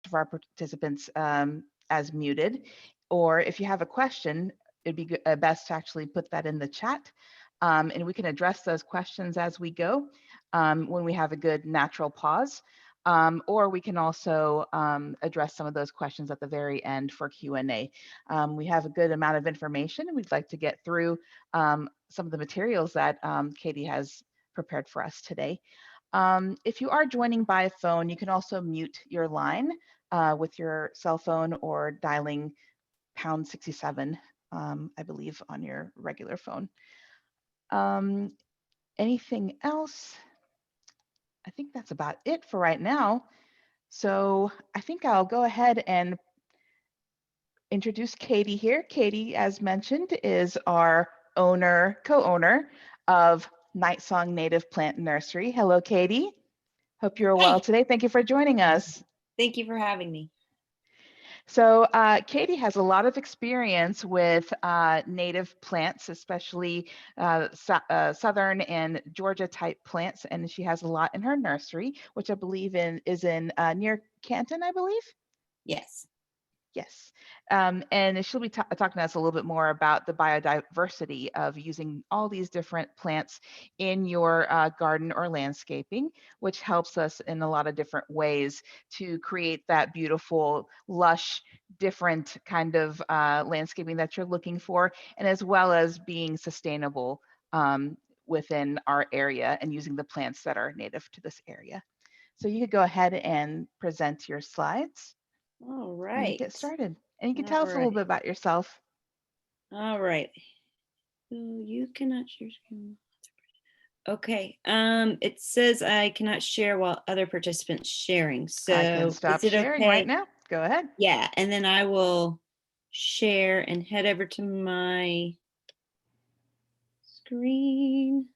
of our participants as muted. Or if you have a question, it'd be best to actually put that in the chat. And we can address those questions as we go when we have a good natural pause. Or we can also address some of those questions at the very end for Q&A. We have a good amount of information, and we'd like to get through some of the materials that Katy has prepared for us today. If you are joining by phone, you can also mute your line with your cell phone or dialing #67, I believe, on your regular phone. Anything else? I think that's about it for right now. So I think I'll go ahead and introduce Katy here. Katy, as mentioned, is our co-owner of Night Song Native Plant Nursery. Hello, Katy. Hope you're well today. Thank you for joining us. Thank you for having me. So Katy has a lot of experience with native plants, especially Southern and Georgia type plants, and she has a lot in her nursery, which I believe is in near Canton, I believe. Yes. Yes, and she'll be talking to us a little bit more about the biodiversity of using all these different plants in your garden or landscaping, which helps us in a lot of different ways to create that beautiful, lush, different kind of landscaping that you're looking for, and as well as being sustainable within our area and using the plants that are native to this area. So you could go ahead and present your slides. All And right. get started. And you can tell us a little bit about yourself. All right. You cannot share screen. Okay. It says I cannot share while other participants sharing. So I can stop sharing right now. Go ahead. Yeah, and then I will share and head over to my screen.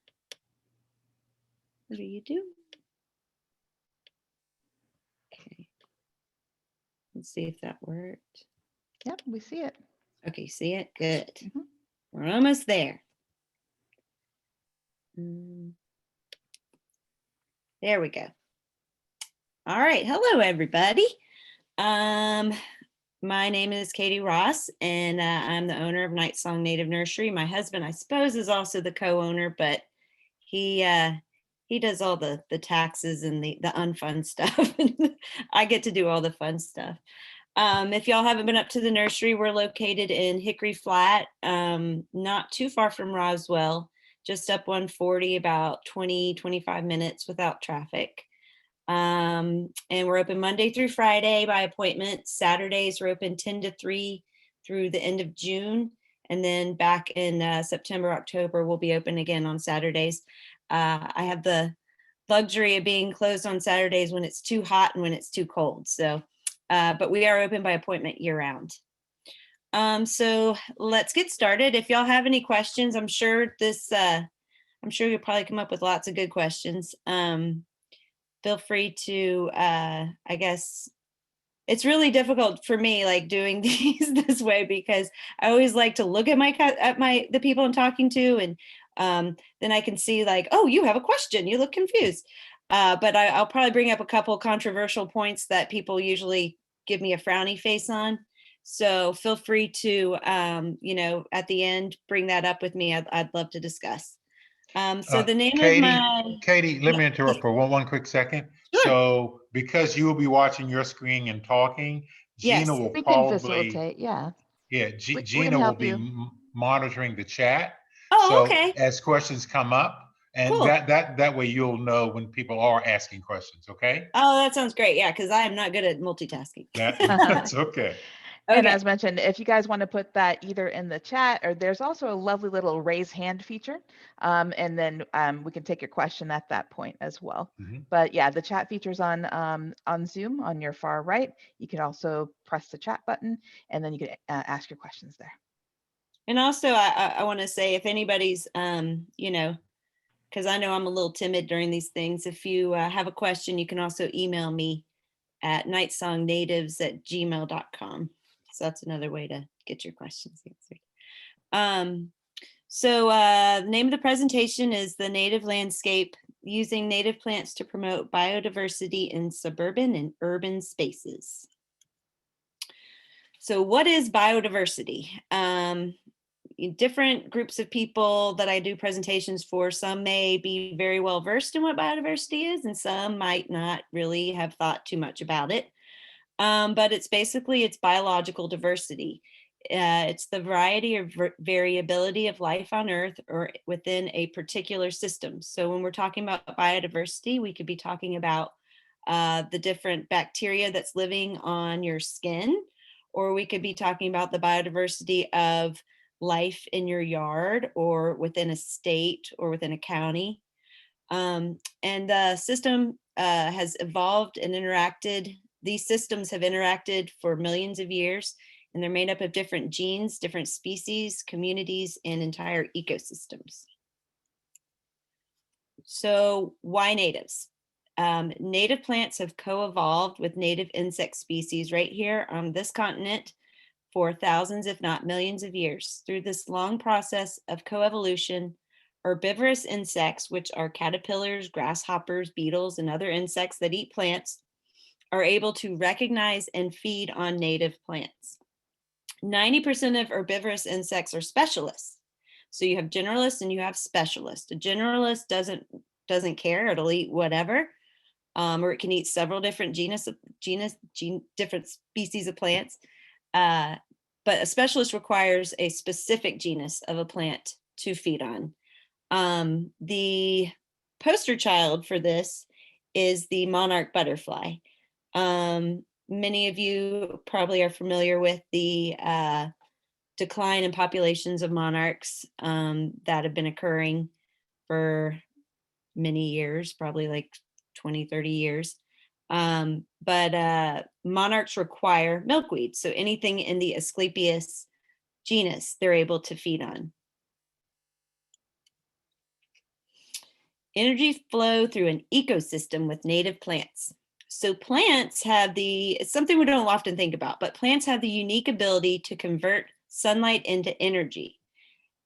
What do you do? Okay. Let's see if that worked. Yep, we see it. Okay, see it? Good. We're almost there. There we go. All right. Hello, everybody. My name is Katy Ross, and I'm the owner of Night Song Native Nursery. My husband, I suppose, is also the co-owner, but he does all the taxes and the unfun stuff. I get to do all the fun stuff. If y'all haven't been up to the nursery, we're located in Hickory Flat, not too far from Roswell, just up 140, about 20-25 minutes without traffic. And we're open Monday through Friday by appointment. Saturdays we're open 10 to 3 through the end of June. And then back in September, October, we'll be open again on Saturdays. I have the luxury of being closed on Saturdays when it's too hot and when it's too cold. So, but we are open by appointment year round. So let's get started. If y'all have any questions, I'm sure you'll probably come up with lots of good questions. Feel free to, I guess, it's really difficult for me, like doing these this way, because I always like to look at the people I'm talking to, and then I can see like, oh, you have a question, you look confused. But I'll probably bring up a couple controversial points that people usually give me a frowny face on. So feel free to, at the end, bring that up with me. I'd love to discuss. So the name Katy, of my... Katy, let me interrupt for one quick second. Sure. So because you will be watching your screen and talking, Gina Yes, will we probably can facilitate. Yeah. Gina will be monitoring the chat. Oh, so okay. As questions come up, and Cool. that way you'll know when people are asking questions. Okay. Oh, that sounds great. Yeah, because I am not good at multitasking. That's okay. And as mentioned, if you guys want to put that either in the chat, or there's also a lovely little raise hand feature, and then we can take your question at that point as well. But yeah, the chat feature's on Zoom on your far right. You can also press the chat button, and then you can ask your questions there. And also, I want to say, if anybody's, because I know I'm a little timid during these things, if you have a question, you can also email me at nightsongnatives@gmail.com. So that's another way to get your questions answered. So the name of the presentation is The Native Landscape, Using Native Plants to Promote Biodiversity in Suburban and Urban Spaces. So what is biodiversity? Different groups of people that I do presentations for, some may be very well versed in what biodiversity is, and some might not really have thought too much about it. But it's biological diversity. It's the variety or variability of life on Earth or within a particular system. So when we're talking about biodiversity, we could be talking about the different bacteria that's living on your skin, or we could be talking about the biodiversity of life in your yard or within a state or within a county. And the system has evolved and interacted. These systems have interacted for millions of years, and they're made up of different genes, different species, communities, and entire ecosystems. So why natives? Native plants have co-evolved with native insect species right here on this continent for thousands, if not millions of years. Through this long process of coevolution, herbivorous insects, which are caterpillars, grasshoppers, beetles, and other insects that eat plants, are able to recognize and feed on native plants. 90% of herbivorous insects are specialists. So you have generalists and you have specialists. A generalist doesn't care, it'll eat whatever, or it can eat several different different species of plants. But a specialist requires a specific genus of a plant to feed on. The poster child for this is the monarch butterfly. Many of you probably are familiar with the decline in populations of monarchs that have been occurring for many years, probably like 20, 30 years. But monarchs require milkweed. So anything in the Asclepias genus, they're able to feed on. Energy flow through an ecosystem with native plants. So plants have it's something we don't often think about, but plants have the unique ability to convert sunlight into energy.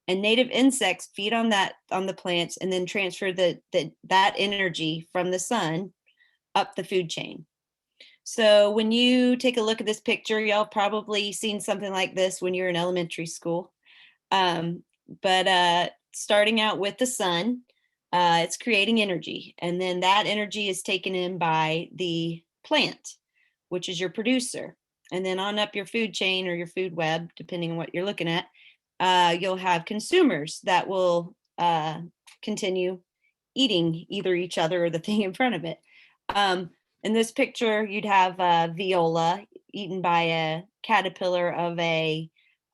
And native insects feed on the plants and then transfer that energy from the sun up the food chain. So when you take a look at this picture, y'all probably seen something like this when you're in elementary school. But starting out with the sun, it's creating energy. And then that energy is taken in by the plant, which is your producer. And then on up your food chain or your food web, depending on what you're looking at, you'll have consumers that will continue eating either each other or the thing in front of it. In this picture, you'd have viola eaten by a caterpillar of a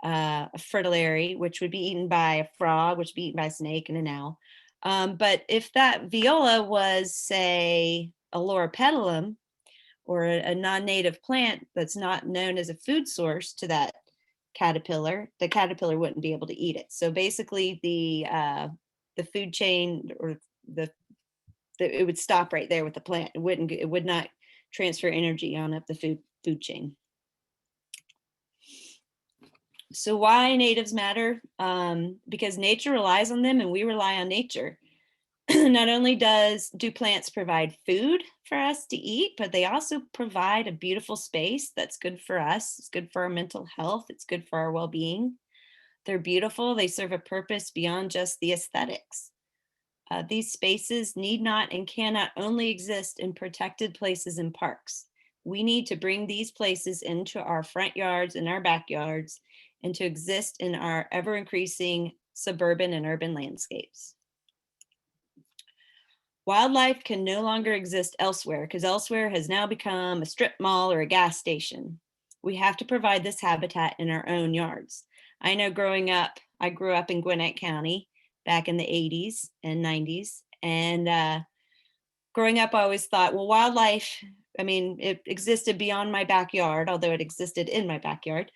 fritillary, which would be eaten by a frog, which would be eaten by a snake and an owl. But if that viola was, say, a loropetalum or a non-native plant that's not known as a food source to that caterpillar, the caterpillar wouldn't be able to eat it. So basically the food chain or it would stop right there with the plant. It would not transfer energy on up the food chain. So why natives matter? Because nature relies on them and we rely on nature. Not only do plants provide food for us to eat, but they also provide a beautiful space that's good for us. It's good for our mental health. It's good for our well-being. They're beautiful. They serve a purpose beyond just the aesthetics. These spaces need not and cannot only exist in protected places and parks. We need to bring these places into our front yards and our backyards and to exist in our ever-increasing suburban and urban landscapes. Wildlife can no longer exist elsewhere because elsewhere has now become a strip mall or a gas station. We have to provide this habitat in our own yards. I know I grew up in Gwinnett County back in the 80s and 90s. And growing up, I always thought, well, wildlife, it existed beyond my backyard, although it existed in my backyard,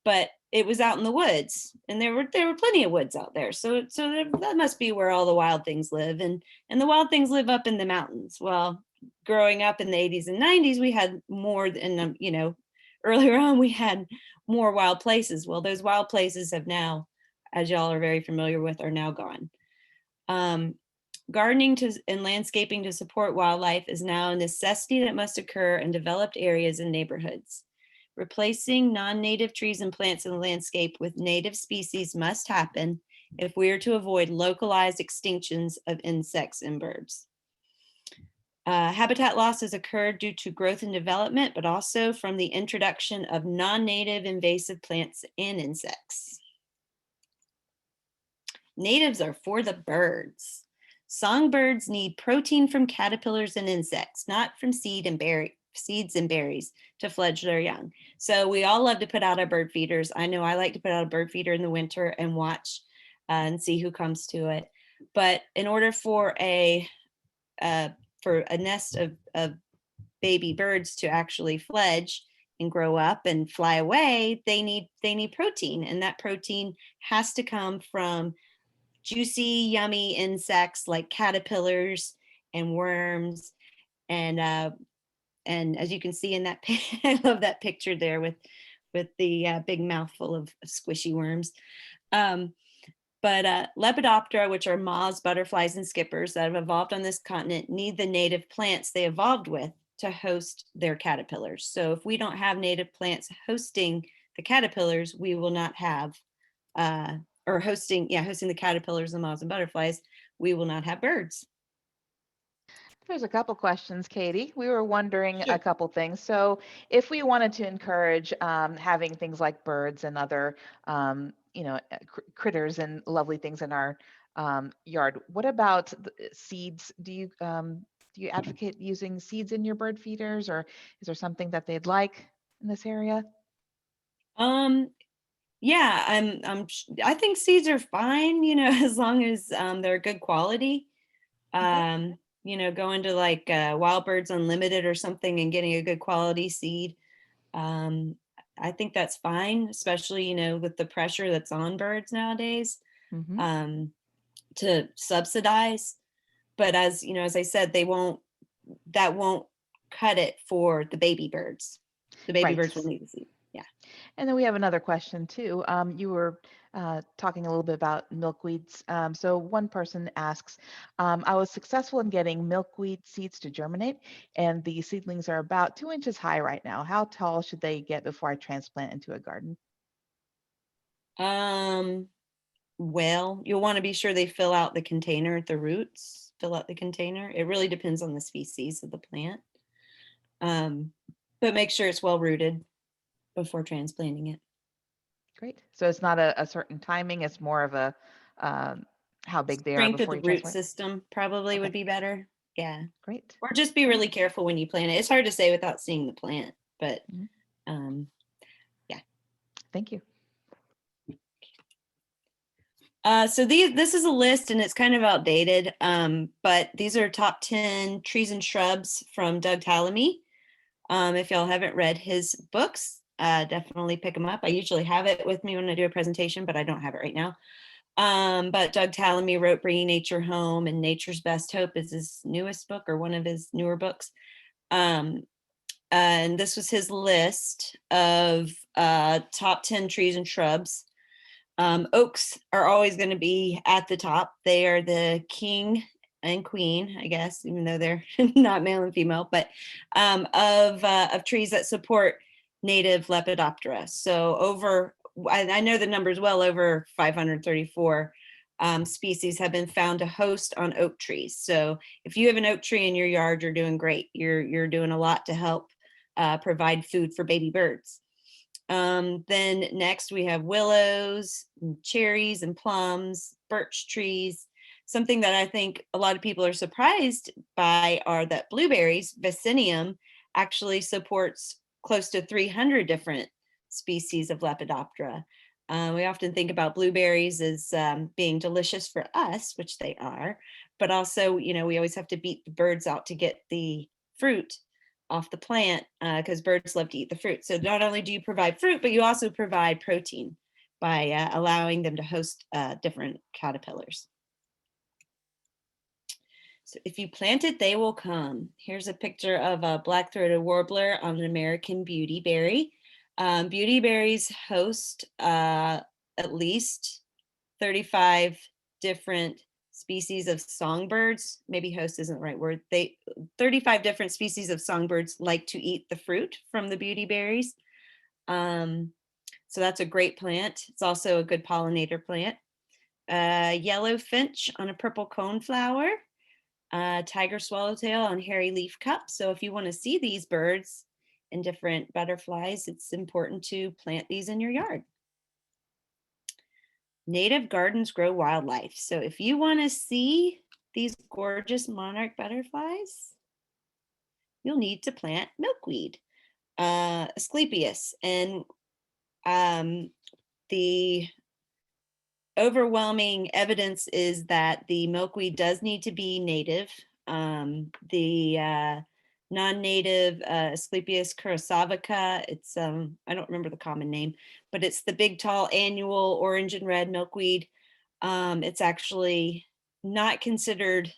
but it was out in the woods, and there were plenty of woods out there. So that must be where all the wild things live, and the wild things live up in the mountains. Well, growing up in the 80s and 90s, we had more than, earlier on we had more wild places. Well, those wild places have now, as y'all are very familiar with, are now gone. Gardening and landscaping to support wildlife is now a necessity that must occur in developed areas and neighborhoods. Replacing non-native trees and plants in the landscape with native species must happen if we are to avoid localized extinctions of insects and birds. Habitat loss has occurred due to growth and development, but also from the introduction of non-native invasive plants and insects. Natives are for the birds. Songbirds need protein from caterpillars and insects, not from seeds and berries to fledge their young. So we all love to put out our bird feeders. I know I like to put out a bird feeder in the winter and watch and see who comes to it. But in order for a nest of baby birds to actually fledge and grow up and fly away, they need protein, and that protein has to come from juicy, yummy insects like caterpillars and worms. And as you can see in that, I love that picture there with the big mouthful of squishy worms. But Lepidoptera, which are moths, butterflies, and skippers that have evolved on this continent, need the native plants they evolved with to host their caterpillars. So if we don't have native plants hosting the caterpillars, we will not have or hosting the caterpillars, the moths, and butterflies, we will not have birds. There's a couple questions, Katie. We were wondering Sure. a couple things. So if we wanted to encourage having things like birds and other, critters and lovely things in our yard, what about seeds? Do you advocate using seeds in your bird feeders, or is there something that they'd like in this area? Yeah, I think seeds are fine, as long as they're good quality. Okay. Going to like Wild Birds Unlimited or something and getting a good quality seed. I think that's fine, especially, with the pressure that's on birds nowadays Mhm. to subsidize. But as I said, that won't cut it for the baby birds. The baby Right. birds will need the seed. Yeah. And then we have another question too. You were talking a little bit about milkweeds. So one person asks, I was successful in getting milkweed seeds to germinate, and the seedlings are about 2 inches high right now. How tall should they get before I transplant into a garden? Well, you'll want to be sure they fill out the container at the roots, fill out the container. It really depends on the species of the plant. But make sure it's well rooted before transplanting it. Great. So it's not a certain timing. It's more of a how big they are Strength of before the you root transplant. system probably would Okay. be better. Yeah. Great. Or just be All really right. careful when you plant it. It's hard to say without seeing the plant, but Mhm. um, Thank you. so this is a list and it's kind of outdated, but these are top 10 trees and shrubs from Doug Tallamy. If y'all haven't read his books, definitely pick them up. I usually have it with me when I do a presentation, but I don't have it right now. But Doug Tallamy wrote Bringing Nature Home, and Nature's Best Hope is his newest book, or one of his newer books. And this was his list of top 10 trees and shrubs. Oaks are always going to be at the top. They are the king and queen, I guess, even though they're not male and female, but of trees that support native Lepidoptera. So I know the number's well over 534 species have been found to host on oak trees. So if you have an oak tree in your yard, you're doing great. You're doing a lot to help provide food for baby birds. Then next we have willows, and cherries, and plums, birch trees. Something that I think a lot of people are surprised by are that blueberries, Vaccinium, actually supports close to 300 different species of Lepidoptera. We often think about blueberries as being delicious for us, which they are, but also, we always have to beat the birds out to get the fruit off the plant because birds love to eat the fruit. So not only do you provide fruit, but you also provide protein by allowing them to host different caterpillars. So if you plant it, they will come. Here's a picture of a black-throated warbler on an American beautyberry. Beautyberries host at least 35 different species of songbirds. Maybe host isn't the right word. 35 different species of songbirds like to eat the fruit from the beautyberries. So that's a great plant. It's also a good pollinator plant. Yellow finch on a purple coneflower, tiger swallowtail on hairy leaf cup. So if you want to see these birds and different butterflies, it's important to plant these in your yard. Native gardens grow wildlife. So if you want to see these gorgeous monarch butterflies, you'll need to plant milkweed, Asclepias. And the overwhelming evidence is that the milkweed does need to be native. The non-native Asclepias curassavica, it's I don't remember the common name, but it's the big tall annual orange and red milkweed. It's actually not considered,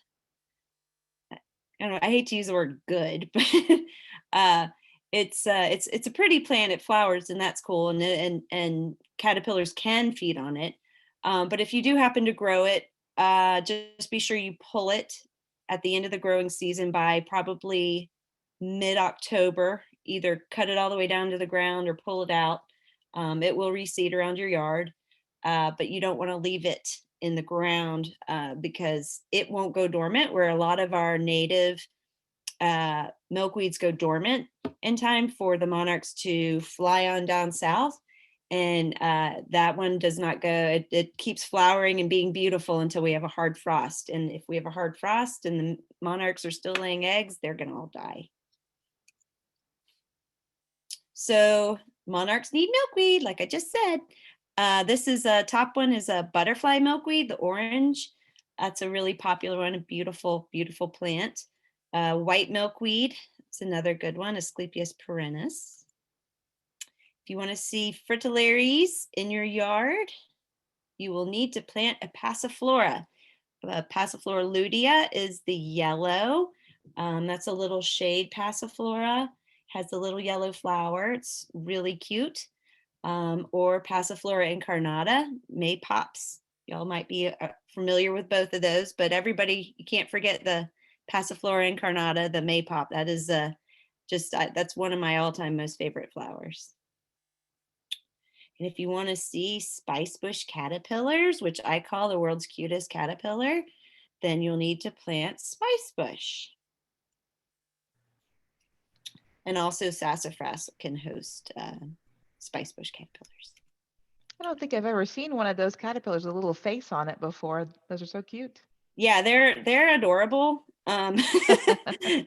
I don't know, I hate to use the word good, but it's a pretty plant. It flowers, and that's cool, and caterpillars can feed on it. But if you do happen to grow it, just be sure you pull it at the end of the growing season by probably mid-October. Either cut it all the way down to the ground or pull it out. It will reseed around your yard, but you don't want to leave it in the ground because it won't go dormant, where a lot of our native milkweeds go dormant in time for the monarchs to fly on down south. And that one does not go, it keeps flowering and being beautiful until we have a hard frost. And if we have a hard frost and the monarchs are still laying eggs, they're going to all die. So monarchs need milkweed, like I just said. This is a top one is a butterfly milkweed, the orange. That's a really popular one, a beautiful, beautiful plant. White milkweed, it's another good one, Asclepias perennis. If you want to see fritillaries in your yard, you will need to plant a passiflora. Passiflora lutea is the yellow. That's a little shade passiflora, has a little yellow flower. It's really cute. Or Passiflora incarnata, maypops. Y'all might be familiar with both of those, but everybody, you can't forget the Passiflora incarnata, the maypop. That is that's one of my all-time most favorite flowers. And if you want to see spice bush caterpillars, which I call the world's cutest caterpillar, then you'll need to plant spice bush. And also sassafras can host spice bush caterpillars. I don't think I've ever seen one of those caterpillars with a little face on it before. Those are so cute. Yeah, they're adorable.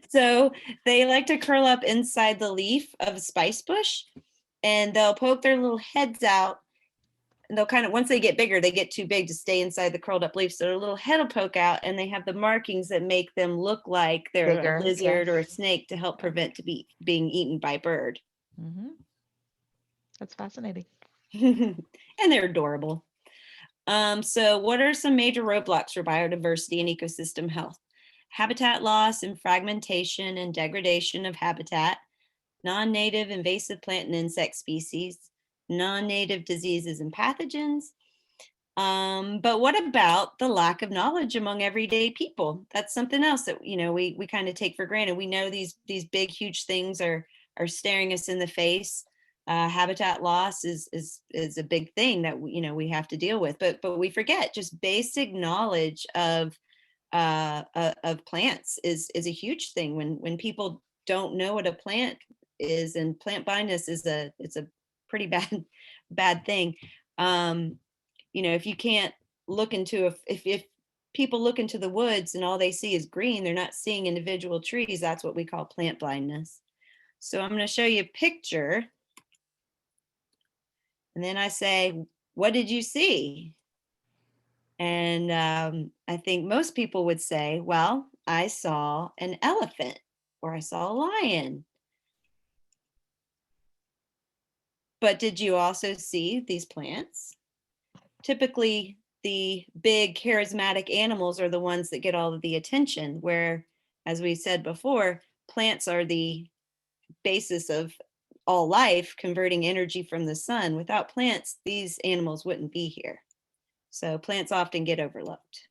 So they like to curl up inside the leaf of a spice bush, and they'll poke their little heads out. And they'll kind of, once they get bigger, they get too big to stay inside the curled up leaf. So their little head will poke out, and they have the markings that make them look like they're Bigger, a lizard yes. or a snake to help prevent being eaten by bird. Mm-hmm. That's fascinating. And they're adorable. So what are some major roadblocks for biodiversity and ecosystem health? Habitat loss and fragmentation and degradation of habitat, non-native invasive plant and insect species, non-native diseases and pathogens. But what about the lack of knowledge among everyday people? That's something else that we kind of take for granted. We know these big, huge things are staring us in the face. Habitat loss is a big thing that we have to deal with, but we forget just basic knowledge of plants is a huge thing. When people don't know what a plant is, and plant blindness it's a pretty bad thing. If you can't look into if people look into the woods and all they see is green, they're not seeing individual trees. That's what we call plant blindness. So I'm going to show you a picture. And then I say, what did you see? And I think most people would say, well, I saw an elephant or I saw a lion. But did you also see these plants? Typically, the big charismatic animals are the ones that get all of the attention, where, as we said before, plants are the basis of all life, converting energy from the sun. Without plants, these animals wouldn't be here. So plants often get overlooked.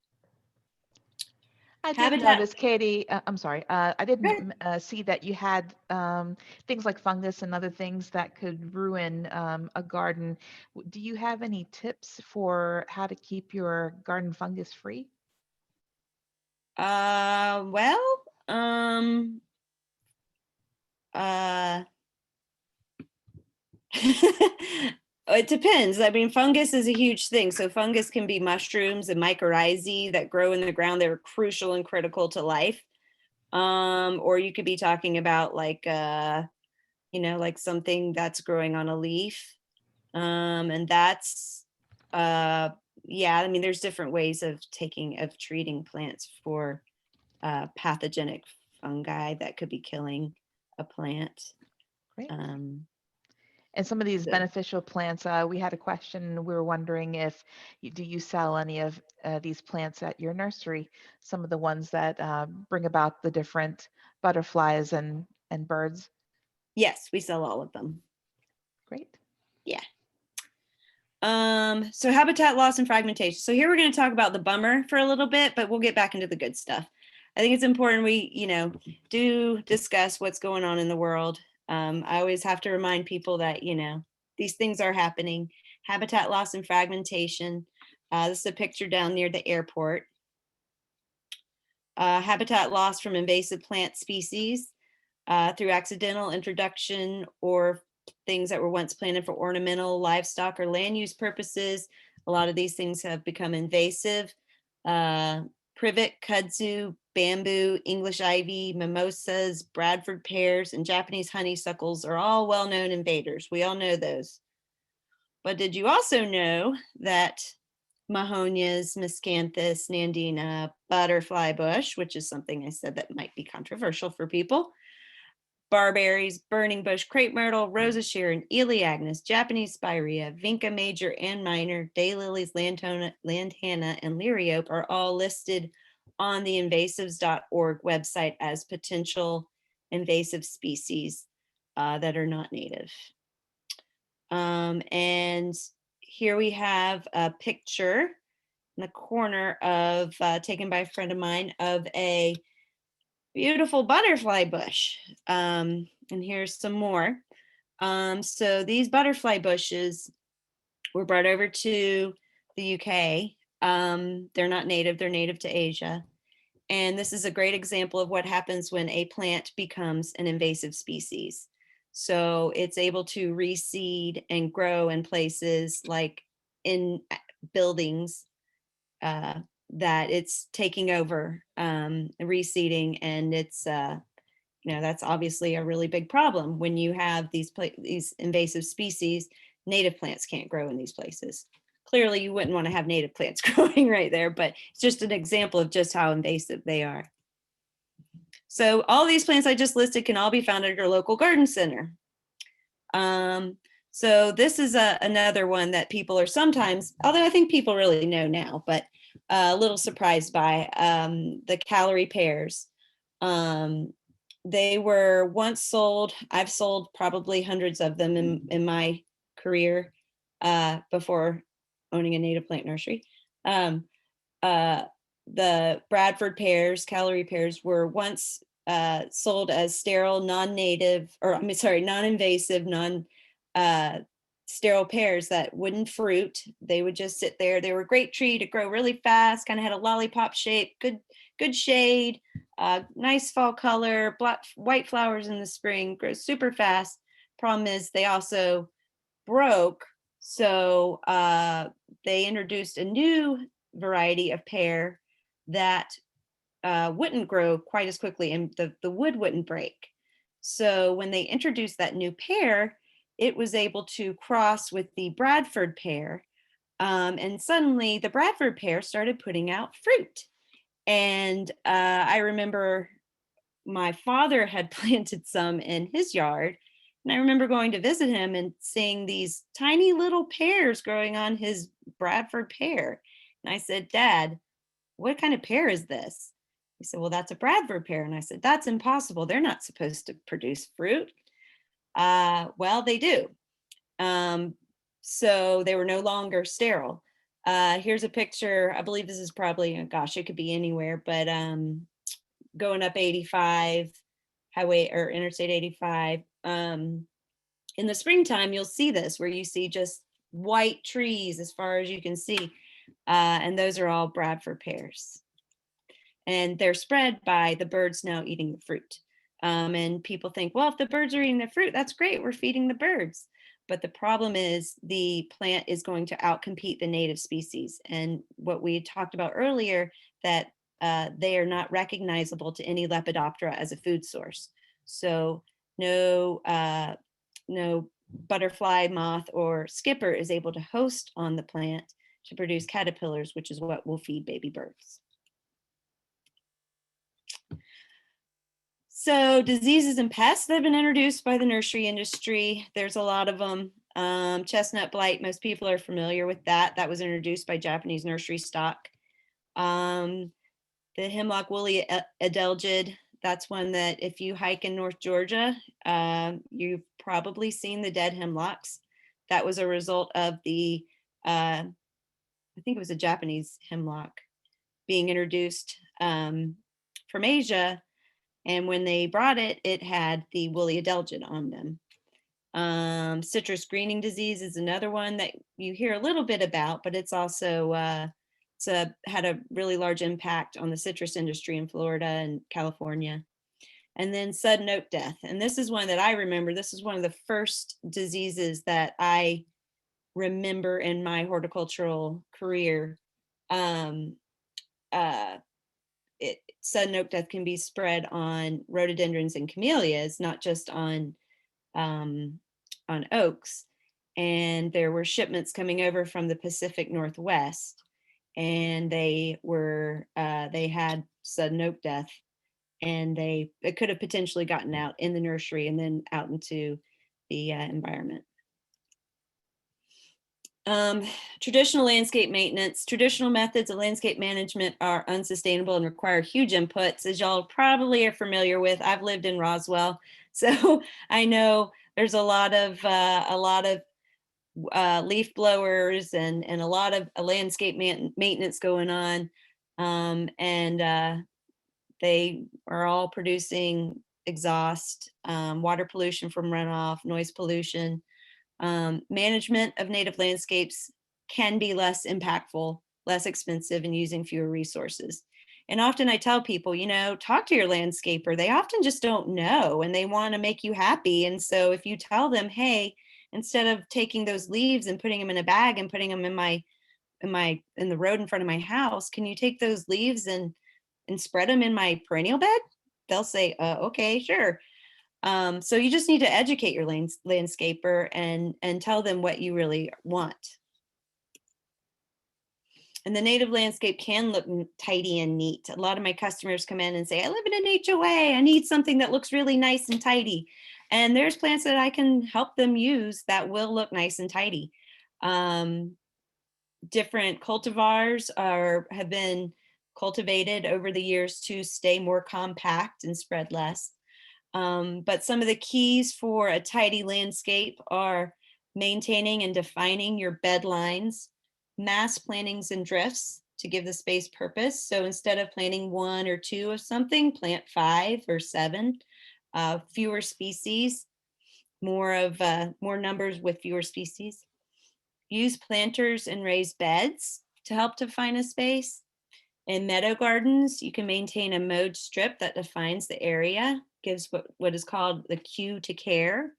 I did Habitat. notice, Katie, I'm sorry, I did Good. see that you had things like fungus and other things that could ruin a garden. Do you have any tips for how to keep your garden fungus free? Well, uh, it depends. I mean, fungus is a huge thing. So fungus can be mushrooms and mycorrhizae that grow in the ground. They're crucial and critical to life. Or you could be talking about like like something that's growing on a leaf. And that's yeah, I mean, there's different ways of treating plants for pathogenic fungi that could be killing a plant. Great. Um, And some of these so beneficial plants, we had a question. We were wondering if do you sell any of these plants at your nursery? Some of the ones that bring about the different butterflies and birds. yes, we sell all of them. Great. Yeah. So habitat loss and fragmentation. So here we're going to talk about the bummer for a little bit, but we'll get back into the good stuff. I think it's important we, do discuss what's going on in the world. I always have to remind people that, these things are happening. Habitat loss and fragmentation. This is a picture down near the airport. Habitat loss from invasive plant species through accidental introduction or things that were once planted for ornamental, livestock, or land use purposes. A lot of these things have become invasive. Privet, kudzu, bamboo, English ivy, mimosas, Bradford pears, and Japanese honeysuckles are all well-known invaders. We all know those. But did you also know that Mahonias, Miscanthus, Nandina, butterfly bush, which is something I said that might be controversial for people, barberries, burning bush, crepe myrtle, Rosa Sharon, Elaeagnus, Japanese spirea, Vinca major and minor, daylilies, lantana, and liriope are all listed on the invasives.org website as potential invasive species that are not native. And here we have a picture in the corner of taken by a friend of mine of a beautiful butterfly bush. And here's some more. So these butterfly bushes were brought over to the UK. They're not native, they're native to Asia. And this is a great example of what happens when a plant becomes an invasive species. So it's able to reseed and grow in places like in buildings that it's taking over, reseeding, and it's that's obviously a really big problem when you have these invasive species. Native plants can't grow in these places. Clearly, you wouldn't want to have native plants growing right there, but it's just an example of just how invasive they are. So all these plants I just listed can all be found at your local garden center. So this is another one that people are sometimes, although I think people really know now, but a little surprised by, the calorie pears. They were once sold. I've sold probably hundreds of them in my career before owning a native plant nursery. The Bradford pears, calorie pears, were once sold as sterile, non-native, or I'm sorry, non-invasive, sterile pears that wouldn't fruit. They would just sit there. They were a great tree to grow really fast, kind of had a lollipop shape, good shade, nice fall color, white flowers in the spring, grows super fast. Problem is they also broke. So they introduced a new variety of pear that wouldn't grow quite as quickly, and the wood wouldn't break. So when they introduced that new pear, it was able to cross with the Bradford pear. And suddenly the Bradford pear started putting out fruit. And I remember my father had planted some in his yard. And I remember going to visit him and seeing these tiny little pears growing on his Bradford pear. And I said, "Dad, what kind of pear is this?" He said, "Well, that's a Bradford pear." And I said, "That's impossible. They're not supposed to produce fruit." Well, they do. So they were no longer sterile. Here's a picture. I believe this is probably, oh gosh, it could be anywhere, but going up 85 highway or Interstate 85. In the springtime, you'll see this where you see just white trees as far as you can see. And those are all Bradford pears. And they're spread by the birds now eating the fruit. And people think, well, if the birds are eating the fruit, that's great. We're feeding the birds. But the problem is the plant is going to outcompete the native species. And what we talked about earlier, that they are not recognizable to any Lepidoptera as a food source. So no butterfly, moth, or skipper is able to host on the plant to produce caterpillars, which is what will feed baby birds. So diseases and pests that have been introduced by the nursery industry, there's a lot of them. Chestnut blight, most people are familiar with that. That was introduced by Japanese nursery stock. The hemlock woolly adelgid, that's one that if you hike in North Georgia, you've probably seen the dead hemlocks. That was a result of the, I think it was a Japanese hemlock being introduced from Asia. And when they brought it, it had the woolly adelgid on them. Citrus greening disease is another one that you hear a little bit about, but it's also had a really large impact on the citrus industry in Florida and California. And then sudden oak death. And this is one that I remember. This is one of the first diseases that I remember in my horticultural career. Sudden oak death can be spread on rhododendrons and camellias, not just on oaks. And there were shipments coming over from the Pacific Northwest, and they had sudden oak death, and it could have potentially gotten out in the nursery and then out into the environment. Traditional landscape maintenance. Traditional methods of landscape management are unsustainable and require huge inputs, as y'all probably are familiar with. I've lived in Roswell, so I know there's a lot of leaf blowers and a lot of landscape maintenance going on, and they are all producing exhaust, water pollution from runoff, noise pollution. Management of native landscapes can be less impactful, less expensive, and using fewer resources. And often I tell people, talk to your landscaper. They often just don't know, and they want to make you happy. And so if you tell them, hey, instead of taking those leaves and putting them in a bag and putting them in the road in front of my house, can you take those leaves and spread them in my perennial bed? They'll say, okay, sure. So you just need to educate your landscaper and tell them what you really want. And the native landscape can look tidy and neat. A lot of my customers come in and say, I live in an HOA. I need something that looks really nice and tidy. And there's plants that I can help them use that will look nice and tidy. Different cultivars have been cultivated over the years to stay more compact and spread less. But some of the keys for a tidy landscape are maintaining and defining your bed lines, mass plantings and drifts to give the space purpose. So instead of planting 1 or 2 of something, plant 5 or 7, fewer species, more numbers with fewer species. Use planters and raised beds to help define a space. In meadow gardens, you can maintain a mowed strip that defines the area, gives what is called the cue to care.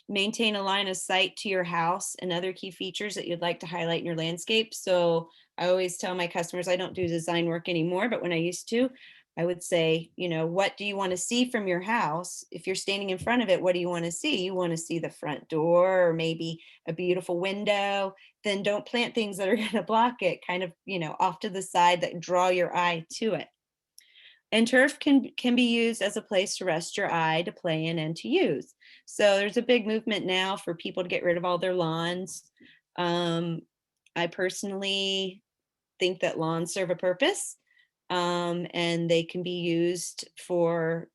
Maintain a line of sight to your house and other key features that you'd like to highlight in your landscape. So I always tell my customers, I don't do design work anymore, but when I used to, I would say, what do you want to see from your house? If you're standing in front of it, what do you want to see? You want to see the front door or maybe a beautiful window. Then don't plant things that are going to block it, kind of, off to the side that draw your eye to it. And turf can be used as a place to rest your eye, to play in, and to use. So there's a big movement now for people to get rid of all their lawns. I personally think that lawns serve a purpose, and they can be used for,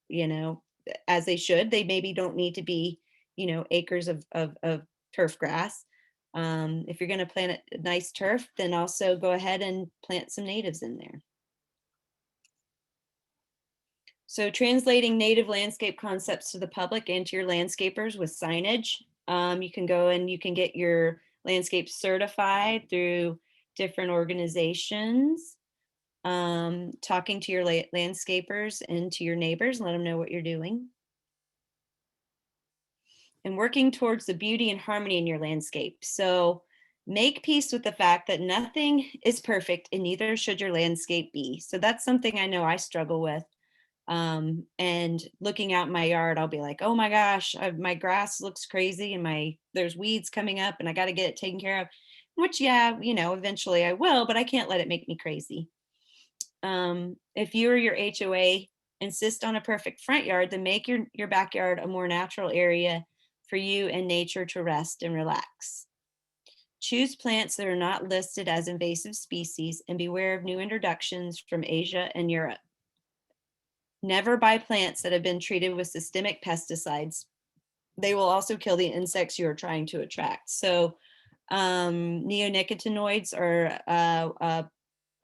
as they should. They maybe don't need to be, acres of turf grass, If you're going to plant a nice turf, then also go ahead and plant some natives in there. So translating native landscape concepts to the public and to your landscapers with signage. You can go and you can get your landscape certified through different organizations. Talking to your landscapers and to your neighbors, let them know what you're doing. And working towards the beauty and harmony in your landscape. So make peace with the fact that nothing is perfect and neither should your landscape be. So that's something I know I struggle with. And looking out in my yard, I'll be like, oh my gosh, my grass looks crazy and there's weeds coming up and I got to get it taken care of, which, yeah, eventually I will, but I can't let it make me crazy. If you or your HOA insist on a perfect front yard, then make your backyard a more natural area for you and nature to rest and relax. Choose plants that are not listed as invasive species and beware of new introductions from Asia and Europe. Never buy plants that have been treated with systemic pesticides. They will also kill the insects you are trying to attract. So neonicotinoids are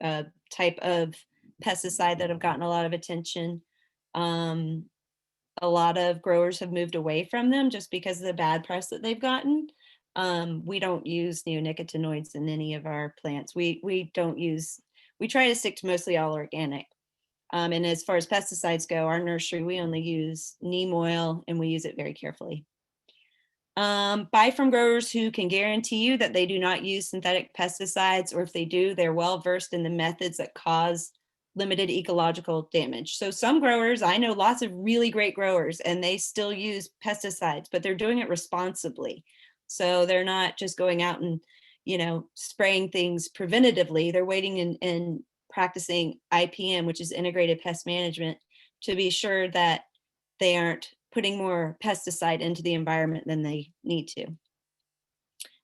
a type of pesticide that have gotten a lot of attention. A lot of growers have moved away from them just because of the bad press that they've gotten. We don't use neonicotinoids in any of our plants. We try to stick to mostly all organic. And as far as pesticides go, our nursery, we only use neem oil and we use it very carefully. Buy from growers who can guarantee you that they do not use synthetic pesticides, or if they do, they're well versed in the methods that cause limited ecological damage. So some growers, I know lots of really great growers, and they still use pesticides, but they're doing it responsibly. So they're not just going out and, spraying things preventatively. They're waiting and practicing IPM, which is integrated pest management, to be sure that they aren't putting more pesticide into the environment than they need to.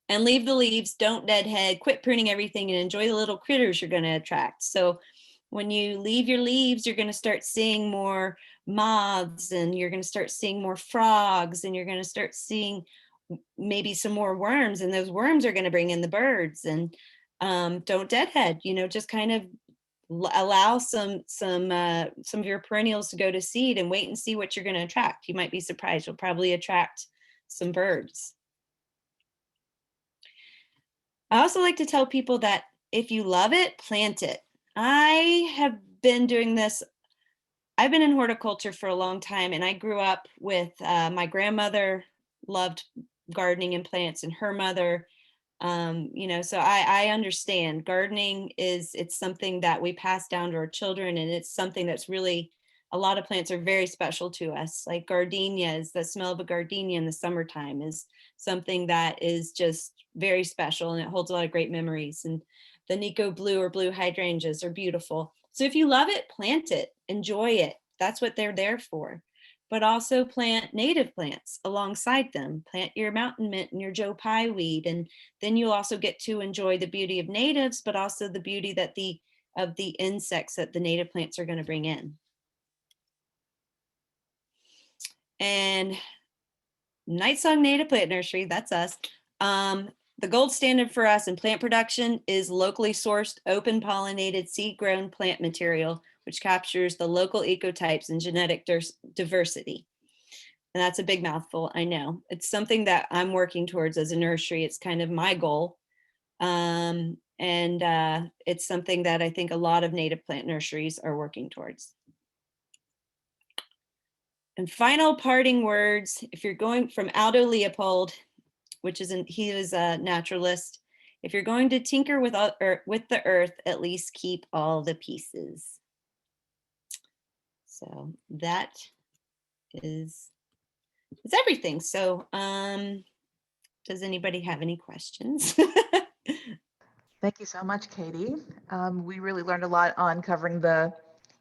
And leave the leaves, don't deadhead, quit pruning everything, and enjoy the little critters you're going to attract. So when you leave your leaves, you're going to start seeing more moths, and you're going to start seeing more frogs, and you're going to start seeing maybe some more worms, and those worms are going to bring in the birds. And don't deadhead, just kind of allow some of your perennials to go to seed and wait and see what you're going to attract. You might be surprised. You'll probably attract some birds. I also like to tell people that if you love it, plant it. I have been doing this. I've been in horticulture for a long time, and I grew up with my grandmother loved gardening and plants, and her mother. So I understand gardening it's something that we pass down to our children, and it's something that's really, a lot of plants are very special to us. Like gardenias, the smell of a gardenia in the summertime is something that is just very special, and it holds a lot of great memories. And the Nico blue or blue hydrangeas are beautiful. So if you love it, plant it, enjoy it. That's what they're there for. But also plant native plants alongside them. Plant your mountain mint and your Joe Pye weed, and then you'll also get to enjoy the beauty of natives, but also the beauty of the insects that the native plants are going to bring in. And Night Song Native Plant Nursery, that's us. The gold standard for us in plant production is locally sourced, open pollinated, seed grown plant material, which captures the local ecotypes and genetic diversity. And that's a big mouthful, I know. It's something that I'm working towards as a nursery. It's kind of my goal. And it's something that I think a lot of native plant nurseries are working towards. And final parting words, if you're going from Aldo Leopold, he was a naturalist. If you're going to tinker with the earth, at least keep all the pieces. So that is everything. So does anybody have any questions? Thank you so much, Katie. We really learned a lot on covering the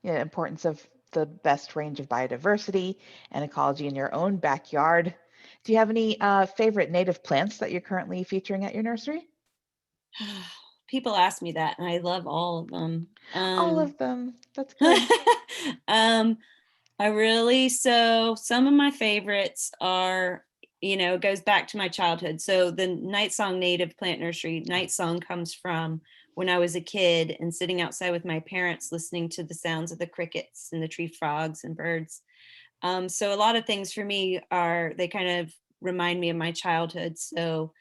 importance of the best range of biodiversity and ecology in your own backyard. Do you have any favorite native plants that you're currently featuring at your nursery? People ask me that, and I love all of them. All of them. That's good. So some of my favorites are it goes back to my childhood. So the Night Song Native Plant Nursery, Night Song comes from when I was a kid and sitting outside with my parents, listening to the sounds of the crickets and the tree frogs and birds. So a lot of things for me they kind of remind me of my childhood. So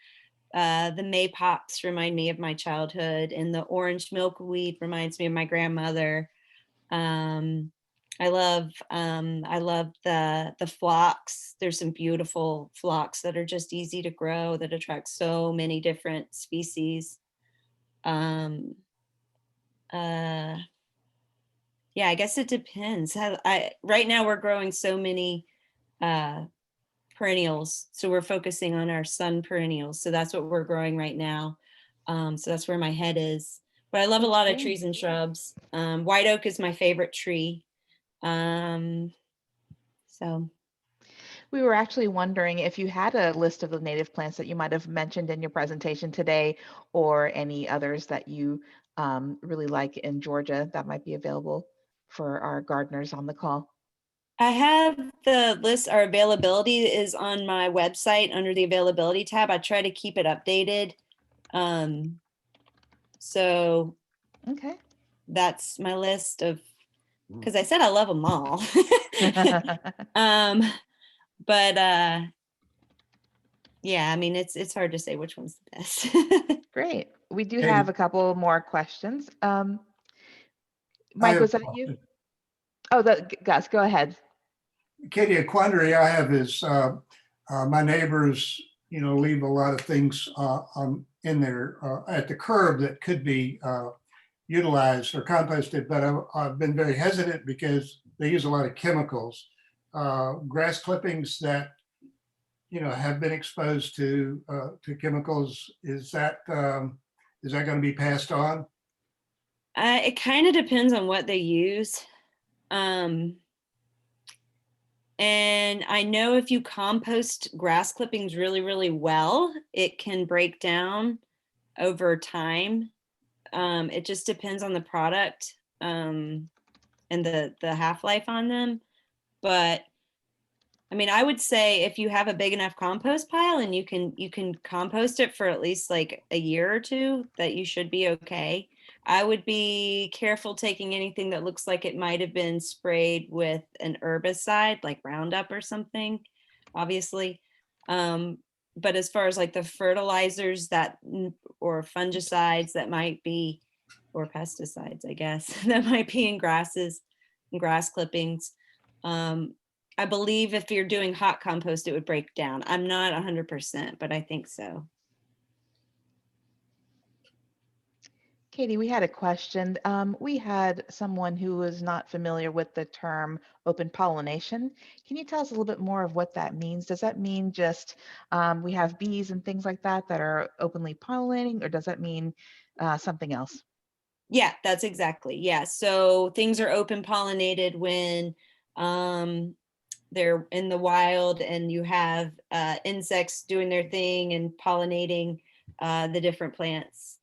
the maypops remind me of my childhood, and the orange milkweed reminds me of my grandmother. I love the phlox. There's some beautiful phlox that are just easy to grow that attract so many different species. Yeah, I guess it depends. Right now we're growing so many perennials, so we're focusing on our sun perennials. So that's what we're growing right now. So that's where my head is. But I love a lot of trees and shrubs. White oak is my favorite tree. So We were actually wondering if you had a list of the native plants that you might have mentioned in your presentation today, or any others that you really like in Georgia that might be available for our gardeners on the call. I have the list. Our availability is on my website under the availability tab. I try to keep it updated. So Okay. that's my list of, because I said I love them all. But yeah, I mean, it's hard to say which one's the best. Great. We do Katy. have a couple more questions. I Mike, have was that you? Oh, Gus, go ahead. Katie, a quandary I have is my neighbors, leave a lot of things in there at the curb that could be utilized or composted, but I've been very hesitant because they use a lot of chemicals. Grass clippings that have been exposed to chemicals, is that going to be passed on? It kind of depends on what they use. And I know if you compost grass clippings really, really well, it can break down over time. It just depends on the product and the half-life on them. But I mean, I would say if you have a big enough compost pile and you can compost it for at least like a year or two, that you should be okay. I would be careful taking anything that looks like it might have been sprayed with an herbicide like Roundup or something, obviously. But as far as like the fertilizers or fungicides that might be, or pesticides, I guess, that might be in grasses and grass clippings, I believe if you're doing hot compost, it would break down. I'm not 100%, but I think so. Katie, we had a question. We had someone who was not familiar with the term open pollination. Can you tell us a little bit more of what that means? Does that mean just we have bees and things like that that are openly pollinating, or does that mean something else? Yeah, that's exactly. Yeah. So things are open pollinated when they're in the wild and you have insects doing their thing and pollinating the different plants.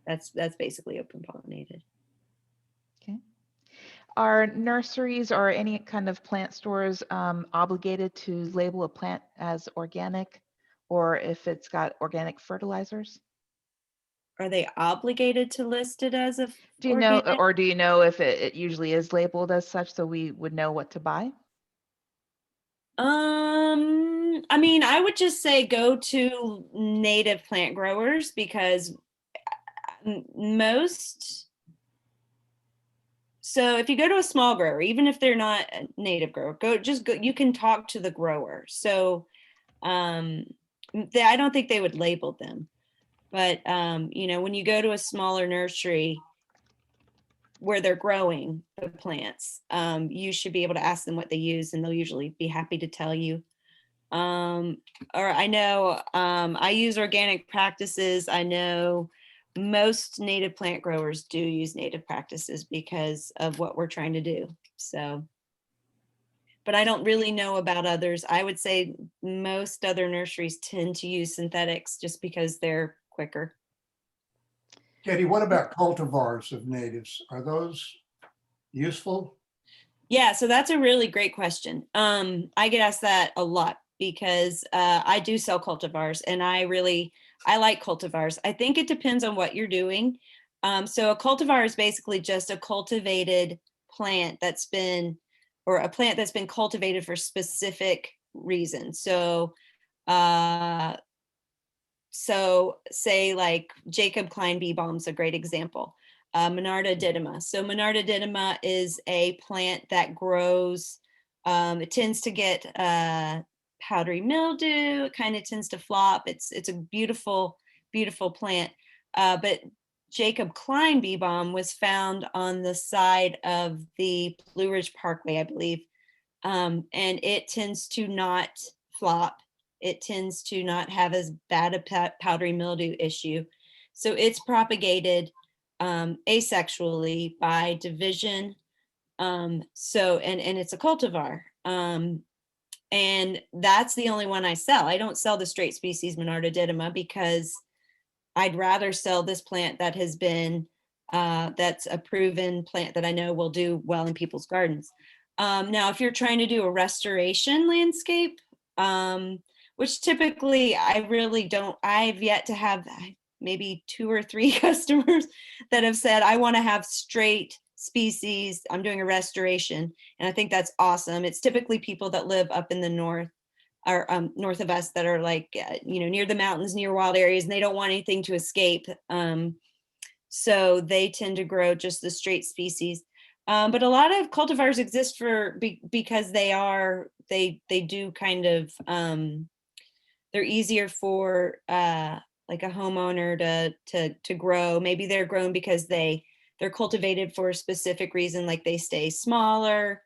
That's basically open pollinated. Okay. Are nurseries or any kind of plant stores obligated to label a plant as organic, or if it's got organic fertilizers? Are they obligated to list it as a Do you know, organic? or do you know if it usually is labeled as such so we would know what to buy? I mean, I would just say go to native plant growers, because so if you go to a small grower, even if they're not a native grower, you can talk to the grower. So I don't think they would label them, but when you go to a smaller nursery where they're growing the plants, you should be able to ask them what they use, and they'll usually be happy to tell you. Or I know I use organic practices. I know most native plant growers do use native practices because of what we're trying to do. So, but I don't really know about others. I would say most other nurseries tend to use synthetics just because they're quicker. Katie, what about cultivars of natives? Are those useful? Yeah, so that's a really great question. I get asked that a lot. because I do sell cultivars, and I like cultivars. I think it depends on what you're doing. So a cultivar is basically just a cultivated plant or a plant that's been cultivated for specific reasons. So say like Jacob Klein bee balm's a great example. Monarda didyma. So Monarda didyma is a plant that grows. It tends to get powdery mildew. It kind of tends to flop. It's a beautiful, beautiful plant. But Jacob Klein bee balm was found on the side of the Blue Ridge Parkway, I believe, and it tends to not flop. It tends to not have as bad a powdery mildew issue. So it's propagated asexually by division. And it's a cultivar. And that's the only one I sell. I don't sell the straight species Monarda didyma because I'd rather sell this plant that has been, that's a proven plant that I know will do well in people's gardens. Now, if you're trying to do a restoration landscape, which typically I really don't, I've yet to have maybe 2 or 3 customers that have said, I want to have straight species. I'm doing a restoration. And I think that's awesome. It's typically people that live up in the north or north of us that are like, near the mountains, near wild areas, and they don't want anything to escape. So they tend to grow just the straight species. But a lot of cultivars exist because they do kind of, they're easier for like a homeowner to grow. Maybe they're grown because they're cultivated for a specific reason, like they stay smaller.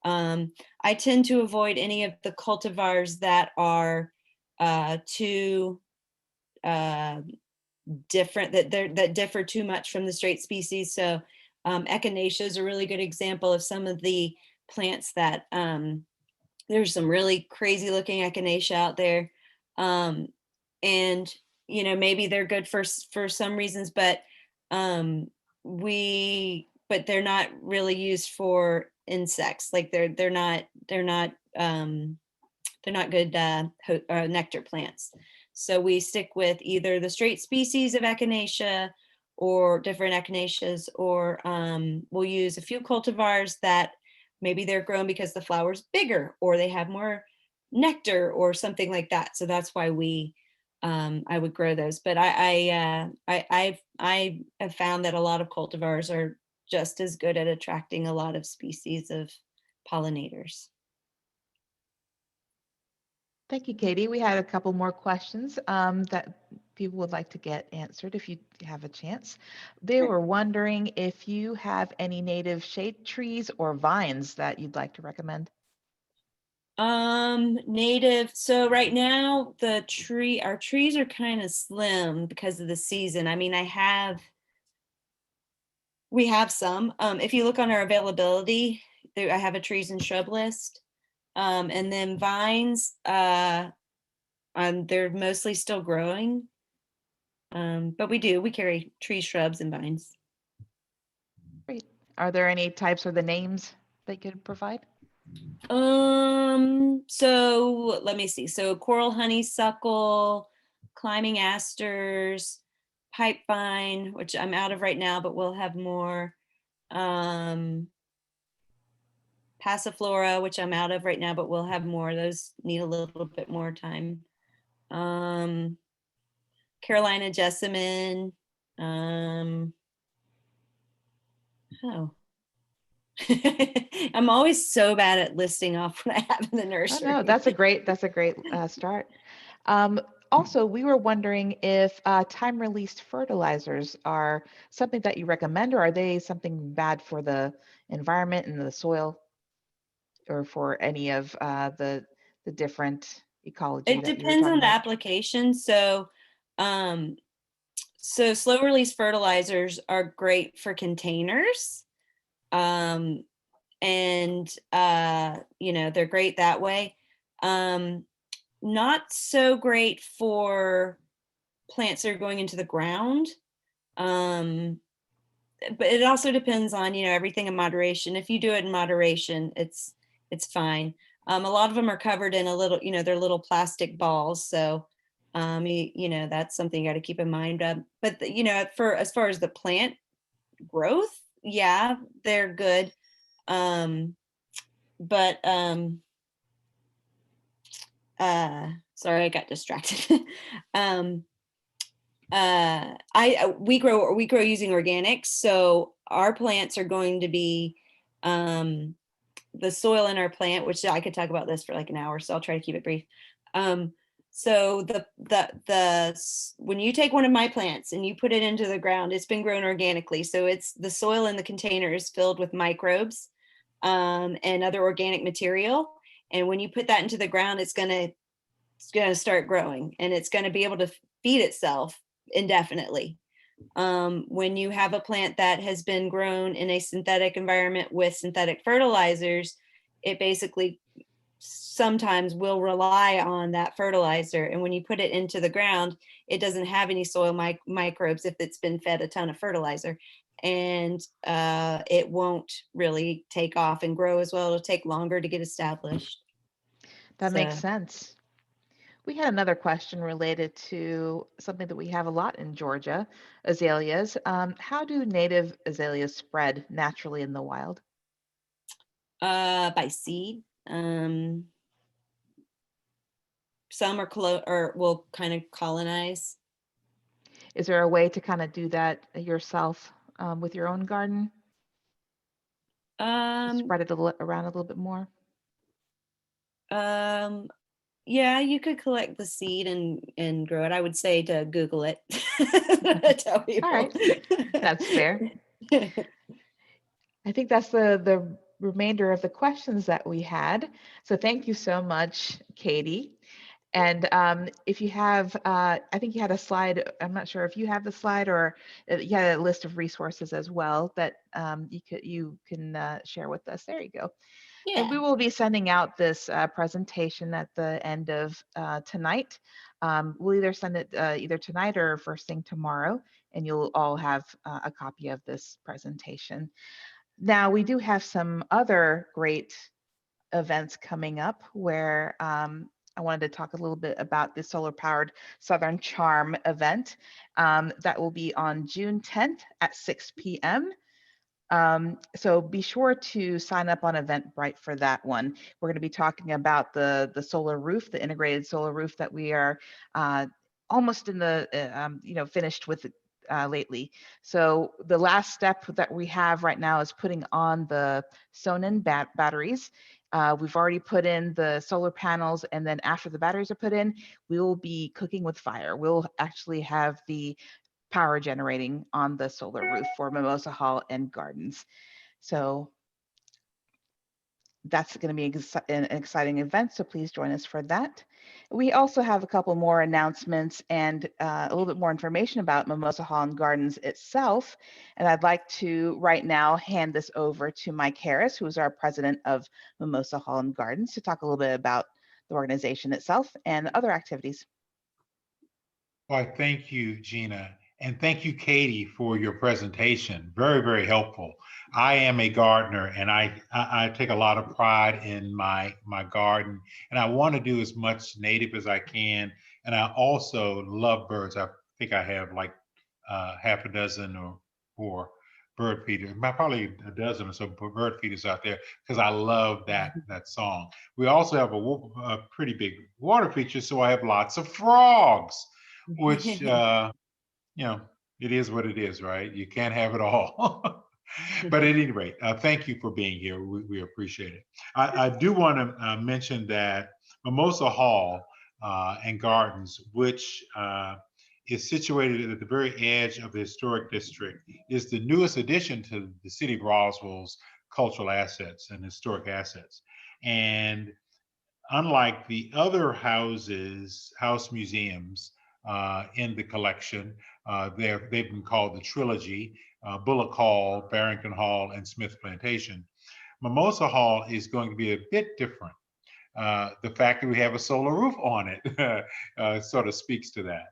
I tend to avoid any of the cultivars that are too different, that differ too much from the straight species. So echinacea is a really good example of some of the plants that there's some really crazy looking echinacea out there. And maybe they're good for some reasons, but they're not really used for insects. Like they're not good nectar plants. So we stick with either the straight species of echinacea or different echinaceas, or we'll use a few cultivars that maybe they're grown because the flower's bigger or they have more nectar or something like that. So that's why I would grow those. But I have found that a lot of cultivars are just as good at attracting a lot of species of pollinators. Thank you, Katie. We had a couple more questions that people would like to get answered if you have a chance. They were wondering if you have any native shade trees or vines that you'd like to recommend. Native. So right now our trees are kind of slim because of the season. I mean, we have some. If you look on our availability, I have a trees and shrub list. And then vines, they're mostly still growing. But we carry trees, shrubs, and vines. Great. Are there any types or the names that you could provide? So let me see. So coral honeysuckle, climbing asters, pipevine, which I'm out of right now, but we'll have more. Passiflora, which I'm out of right now, but we'll have more. Those need a little bit more time. Carolina jessamine. I'm always so bad at listing off what I have in the nursery. Oh, no, that's a great start. Also, we were wondering if time-released fertilizers are something that you recommend, or are they something bad for the environment and the soil, or for any of the different ecology It that you were depends talking on the about? application. So slow release fertilizers are great for containers. And they're great that way. Not so great for plants that are going into the ground. But it also depends on, everything in moderation. If you do it in moderation, it's fine. A lot of them are covered in a little, they're little plastic balls. So, that's something you got to keep in mind. But for as far as the plant growth, yeah, they're good. But sorry, I got distracted. We grow using organics, so our plants are going to be the soil in our plant, which I could talk about this for like an hour, so I'll try to keep it brief. So when you take one of my plants and you put it into the ground, it's been grown organically. So it's the soil in the container is filled with microbes and other organic material. And when you put that into the ground, it's gonna start growing, and it's gonna be able to feed itself indefinitely. When you have a plant that has been grown in a synthetic environment with synthetic fertilizers, it basically sometimes will rely on that fertilizer. And when you put it into the ground, it doesn't have any soil microbes if it's been fed a ton of fertilizer. And it won't really take off and grow as well. It'll take longer to get established. That makes So- sense. We had another question related to something that we have a lot in Georgia, azaleas. How do native azaleas spread naturally in the wild? By seed. Some are will kind of colonize. Is there a way to kind of do that yourself with your own garden? Spread it around a little bit more? Yeah, you could collect the seed and grow it. I would say to Google it. Tell people. All right, that's fair. I think that's the remainder of the questions that we had. So thank you so much, Katy. And if you have, I think you had a slide, I'm not sure if you have the slide or you had a list of resources as well that you can share with us. There you go. Yeah. And we will be sending out this presentation at the end of tonight. We'll either send it either tonight or first thing tomorrow, and you'll all have a copy of this presentation. Now, we do have some other great events coming up where I wanted to talk a little bit about the Solar Powered Southern Charm event. That will be on June 10th at 6 p.m. So be sure to sign up on Eventbrite for that one. We're going to be talking about the solar roof, the integrated solar roof that we are almost in the, finished with lately. So the last step that we have right now is putting on the Sonnen batteries. We've already put in the solar panels, and then after the batteries are put in, we will be cooking with fire. We'll actually have the power generating on the solar roof for Mimosa Hall and Gardens. So that's going to be an exciting event, so please join us for that. We also have a couple more announcements and a little bit more information about Mimosa Hall and Gardens itself. And I'd like to right now hand this over to Mike Harris, who is our president of Mimosa Hall and Gardens, to talk a little bit about the organization itself and other activities. Why, thank you, Gina. And thank you, Katy, for your presentation. Very, very helpful. I am a gardener, and I take a lot of pride in my garden, and I want to do as much native as I can. And I also love birds. I think I have like half a dozen or more bird feeders, probably a dozen or so bird feeders out there, because I love that song. We also have a pretty big water feature, so I have lots of frogs, which it is what it is, right? You can't have it all. But at any rate, thank you for being here. We appreciate it. I do want to mention that Mimosa Hall and Gardens, which is situated at the very edge of the historic district, is the newest addition to the city of Roswell's cultural assets and historic assets. And unlike the other house museums in the collection, they've been called the Trilogy, Bullock Hall, Barrington Hall, and Smith Plantation. Mimosa Hall is going to be a bit different. The fact that we have a solar roof on it sort of speaks to that.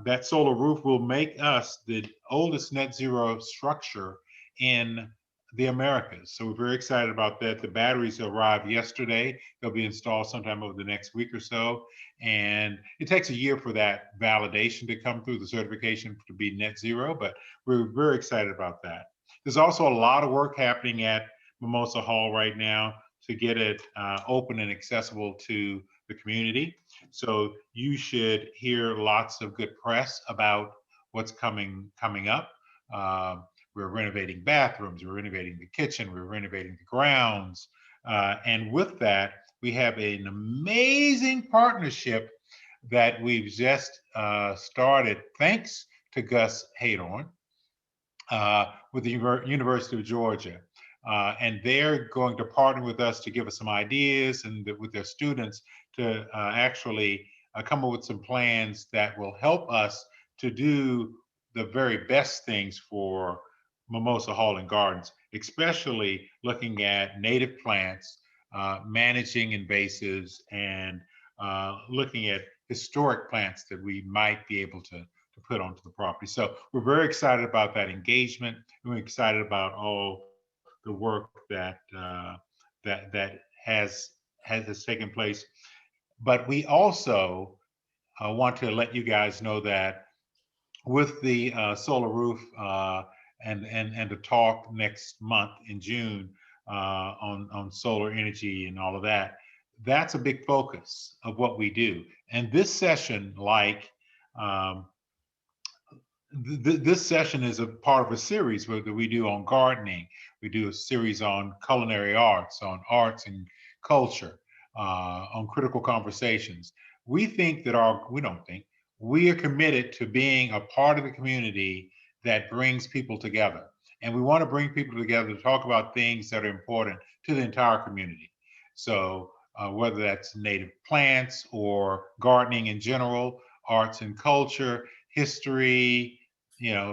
That solar roof will make us the oldest net zero structure in the Americas. So we're very excited about that. The batteries arrived yesterday. They'll be installed sometime over the next week or so. And it takes a year for that validation to come through, the certification to be net zero, but we're very excited about that. There's also a lot of work happening at Mimosa Hall right now to get it open and accessible to the community. So you should hear lots of good press about what's coming up. We're renovating bathrooms, we're renovating the kitchen, we're renovating the grounds. And with that, we have an amazing partnership that we've just started, thanks to Gus Haydorn, with the University of Georgia. And they're going to partner with us to give us some ideas and with their students to actually come up with some plans that will help us to do the very best things for Mimosa Hall and Gardens, especially looking at native plants, managing invasives, and looking at historic plants that we might be able to put onto the property. So we're very excited about that engagement. We're excited about all the work that has taken place. But we also want to let you guys know that with the solar roof and the talk next month in June on solar energy and all of that, that's a big focus of what we do. And this session, like this session, is a part of a series that we do on gardening. We do a series on culinary arts, on arts and culture, on critical conversations. We think that we don't think, we are committed to being a part of the community that brings people together. And we want to bring people together to talk about things that are important to the entire community. So whether that's native plants or gardening in general, arts and culture, history,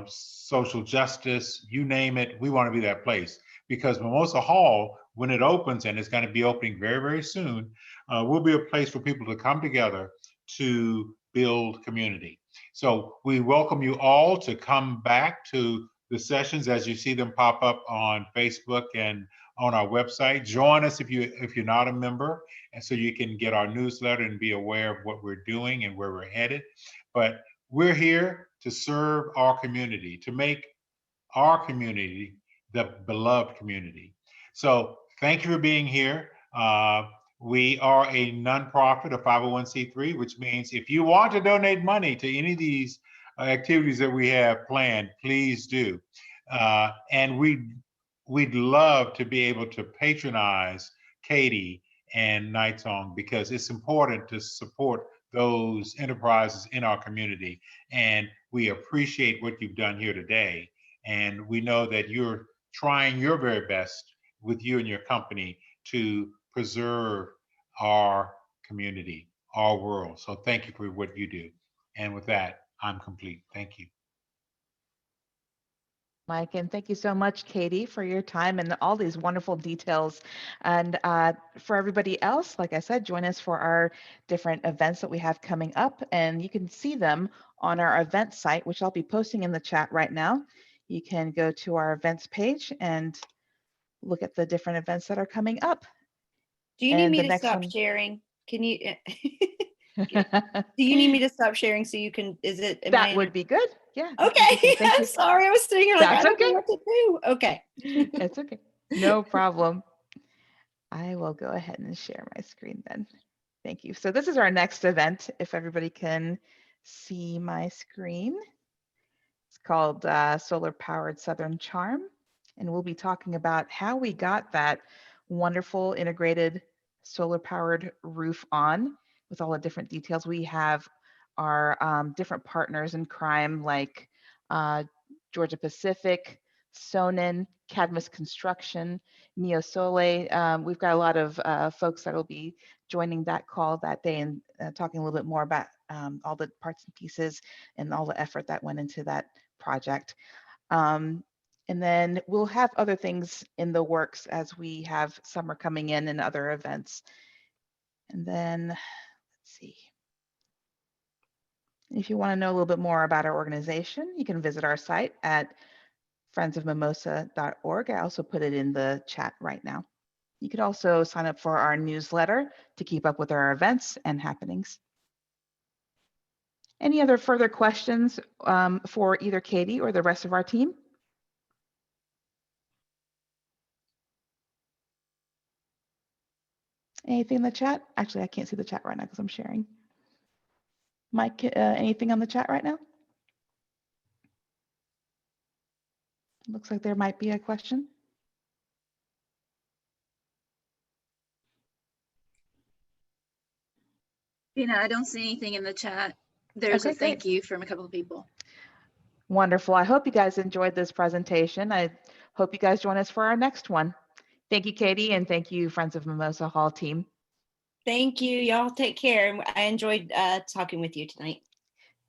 social justice, you name it, we want to be that place. Because Mimosa Hall, when it opens, and it's going to be opening very, very soon, will be a place for people to come together to build community. So we welcome you all to come back to the sessions as you see them pop up on Facebook and on our website. Join us if you're not a member, and so you can get our newsletter and be aware of what we're doing and where we're headed. But we're here to serve our community, to make our community the beloved community. So thank you for being here. We are a nonprofit, a 501c3, which means if you want to donate money to any of these activities that we have planned, please do. And we'd love to be able to patronize Katy and Night Song, because it's important to support those enterprises in our community. And we appreciate what you've done here today. And we know that you're trying your very best with you and your company to preserve our community, our world. So thank you for what you do. And with that, I'm complete. Thank you. Mike, and thank you so much, Katy, for your time and all these wonderful details. And for everybody else, like I said, join us for our different events that we have coming up, and you can see them on our event site, which I'll be posting in the chat right now. You can go to our events page and look at the different events that are coming up. Do you need me to stop sharing? Can you? Do you need me to stop sharing so you can? That would be good. Yeah. Okay. I'm sorry. I was sitting here like, I don't know what to do. Okay. It's okay. No problem. I will go ahead and share my screen then. Thank you. So this is our next event. If everybody can see my screen, it's called Solar Powered Southern Charm. And we'll be talking about how we got that wonderful integrated solar powered roof on, with all the different details. We have our different partners in crime, like Georgia Pacific, Sonnen, Cadmus Construction, Neo Sole. We've got a lot of folks that will be joining that call that day and talking a little bit more about all the parts and pieces and all the effort that went into that project. And then we'll have other things in the works as we have summer coming in and other events. And then, let's see. If you want to know a little bit more about our organization, you can visit our site at friendsofmimosa.org. I also put it in the chat right now. You could also sign up for our newsletter to keep up with our events and happenings. Any other further questions for either Katy or the rest of our team? Anything in the chat? Actually, I can't see the chat right now because I'm sharing. Mike, anything on the chat right now? Looks like there might be a question. I don't see anything in the chat. There's Okay, a thank great. you from a couple of people. Wonderful. I hope you guys enjoyed this presentation. I hope you guys join us for our next one. Thank you, Katy, and thank you, Friends of Mimosa Hall team. Thank you. Y'all take care. I enjoyed talking with you tonight.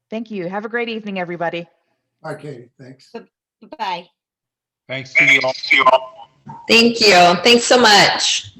Thank you. Have a great evening, everybody. Bye, Katy. Thanks. Bye. Thanks to you all. Thank you. Thanks so much.